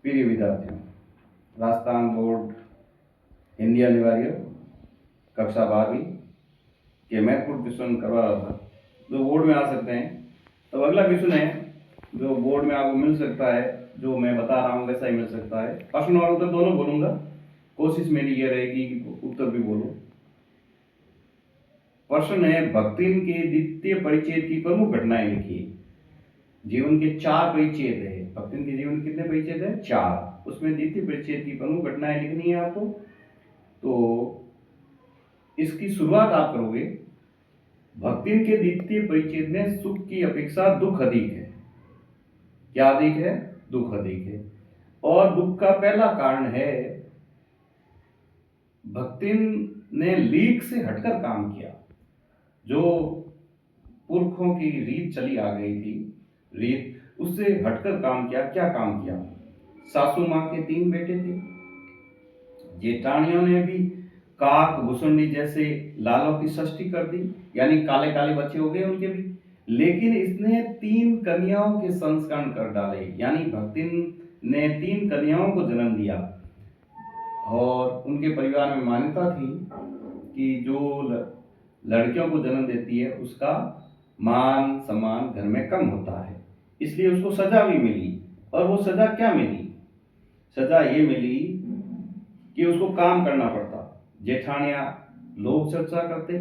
प्रिय विद्यार्थियों, राजस्थान बोर्ड हिंदी अनिवार्य कक्षा 12वीं के महत्वपूर्ण क्वेश्चन करवा रहा था जो बोर्ड में आ सकते हैं। तो अगला क्वेश्चन है जो बोर्ड में आपको मिल सकता है, जो मैं बता रहा हूँ वैसा ही मिल सकता है। प्रश्न और उत्तर दोनों बोलूंगा, कोशिश मेरी ये रहेगी कि उत्तर भी बोलो। प्रश्न है, भक्तिन के द्वितीय परिच्छेद की प्रमुख घटनाएं लिखिए। जीवन के 4 परिच्छेद है। भक्तिन के जीवन कितने परिच्छेद है? 4। उसमें द्वितीय परिच्छेद की प्रमुख घटनाएं लिखनी है आपको। तो इसकी शुरुआत आप करोगे। भक्तिन के द्वितीय परिच्छेद में सुख की अपेक्षा दुख अधिक है। क्या अधिक है? दुख अधिक है। और दुख का पहला कारण है भक्तिन ने लीक से हटकर काम किया। जो पुरखों की रीत चली आ गई थी, रीत उससे हटकर काम किया। क्या काम किया? सासू माँ के 3 बेटे थे। जेठानियों ने भी काक भुसुंडी जैसे लालों की सृष्टि कर दी, यानी काले काले बच्चे हो गए उनके भी। लेकिन इसने 3 कन्याओं के संस्करण कर डाले, यानी भक्तिन ने 3 कन्याओं को जन्म दिया। और उनके परिवार में मान्यता थी कि जो लड़कियों को जन्म देती है उसका मान सम्मान घर में कम होता है, इसलिए उसको सजा भी मिली। और वो सजा क्या मिली? सजा ये मिली कि उसको काम करना पड़ता। जेठानियां लोक चर्चा करते,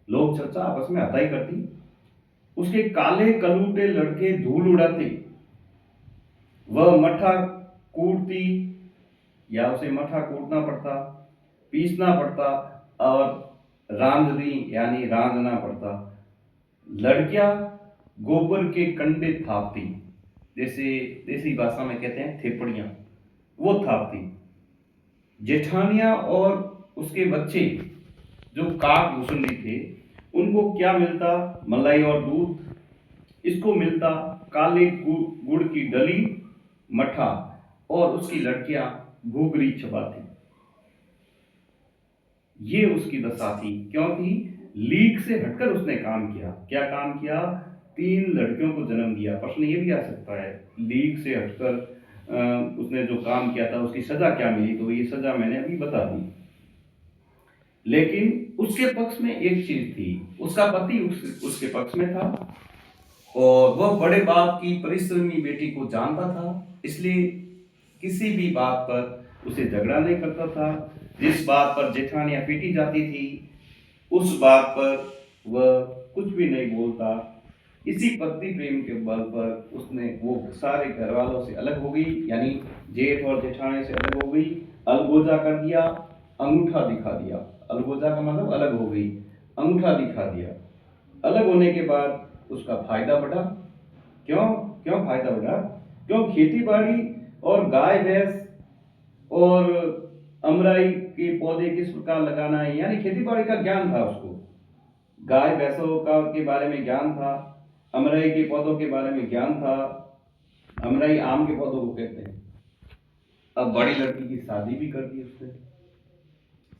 लोक चर्चा आपस में हताई करती। उसके काले कलूटे लड़के धूल उड़ाते। वह मठा कूटती, या उसे मठा कूटना पड़ता, पीसना पड़ता और रांधनी यानी रांधना पड़ता। लड़कियां गोबर के कंडे थापती, जैसे देसी भाषा में कहते हैं थेपड़ियां, वो थापती। जेठानियां और उसके बच्चे जो काक भुसुंडी थे उनको क्या मिलता? मलाई और दूध। इसको मिलता काले गुड़ की डली, मठा, और उसकी लड़कियां घुघरी चबाती। ये उसकी दशा थी, क्योंकि लीक से हटकर उसने काम किया। क्या काम किया? 3 लड़कियों को जन्म दिया। प्रश्न ये भी आ सकता है, लीक से हटकर उसने जो काम किया था उसकी सजा क्या मिली? तो ये सजा मैंने अभी बता दी। लेकिन उसके पक्ष में एक चीज थी, उसका पति उसके पक्ष में था और वह बड़े बाप की परिश्रमी बेटी को जानता था, इसलिए किसी भी बात पर उसे झगड़ा नहीं करता था। जिस बात पर जेठानियां पीटी जाती थी उस बात पर वह कुछ भी नहीं बोलता। इसी पति प्रेम के बल पर उसने वो सारे घर वालों से अलग हो गई, यानी जेठ और जेठानी से अलग हो गई, अलगोजा कर दिया, अंगूठा दिखा दिया। अलगोजा का मतलब अलग हो गई, अंगूठा दिखा दिया। अलग होने के बाद उसका फायदा बढ़ा। क्यों क्यों फायदा बढ़ा? क्यों खेती बाड़ी और गाय भैंस और अमराई के पौधे किस प्रकार लगाना है, यानी खेती बाड़ी का ज्ञान था उसको। गाय भैंसों का के बारे में ज्ञान था, अमराई के पौधों के बारे में ज्ञान था। अमराई आम के पौधों को कहते हैं। अब बड़ी लड़की की शादी भी कर दी उसने।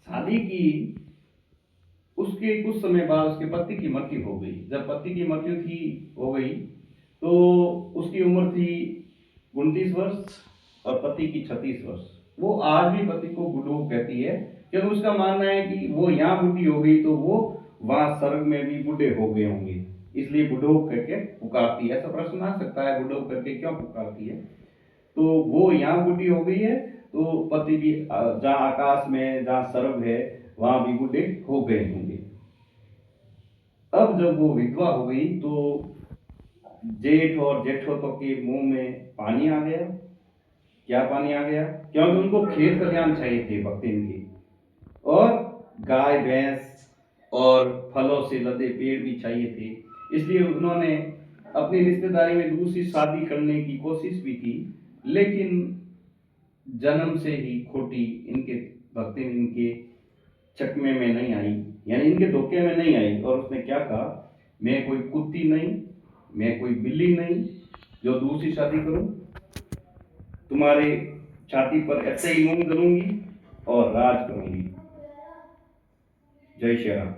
शादी की, उसके कुछ समय बाद उसके पति की मृत्यु हो गई। जब पति की मृत्यु हो गई तो उसकी उम्र थी 29 वर्ष और पति की 36 वर्ष। वो आज भी पति को बुढ़ो कहती है, क्योंकि उसका मानना है कि वो यहाँ बुढ़ी हो गई तो वो वहां स्वर्ग में भी बूढ़े हो गए होंगे, इसलिए बुढ़ो करके पुकारती है। ऐसा प्रश्न आ सकता है, बुढ़ो करके क्यों पुकारती है? तो वो यहाँ बूढ़ी हो गई है तो पति भी जहाँ आकाश में, जहाँ स्वर्ग है, वहां भी बूढ़े हो गए होंगे। अब जब वो विधवा हो गई तो जेठ और जेठों के मुंह में पानी आ गया। क्या पानी आ गया? क्योंकि उनको खेत खलिहान चाहिए थे भक्तिन के, और गाय भैंस और फलों से लदे पेड़ भी चाहिए थे। इसलिए उन्होंने अपनी रिश्तेदारी में दूसरी शादी करने की कोशिश भी की, लेकिन जन्म से ही खोटी इनके भक्तिन इनके चकमे में नहीं आई, यानी इनके धोखे में नहीं आई। और उसने क्या कहा? मैं कोई कुत्ती नहीं, मैं कोई बिल्ली नहीं जो दूसरी शादी करूं। तुम्हारे छाती पर ऐसे ही मूंग करूंगी और राज करूंगी। जय श्री राम।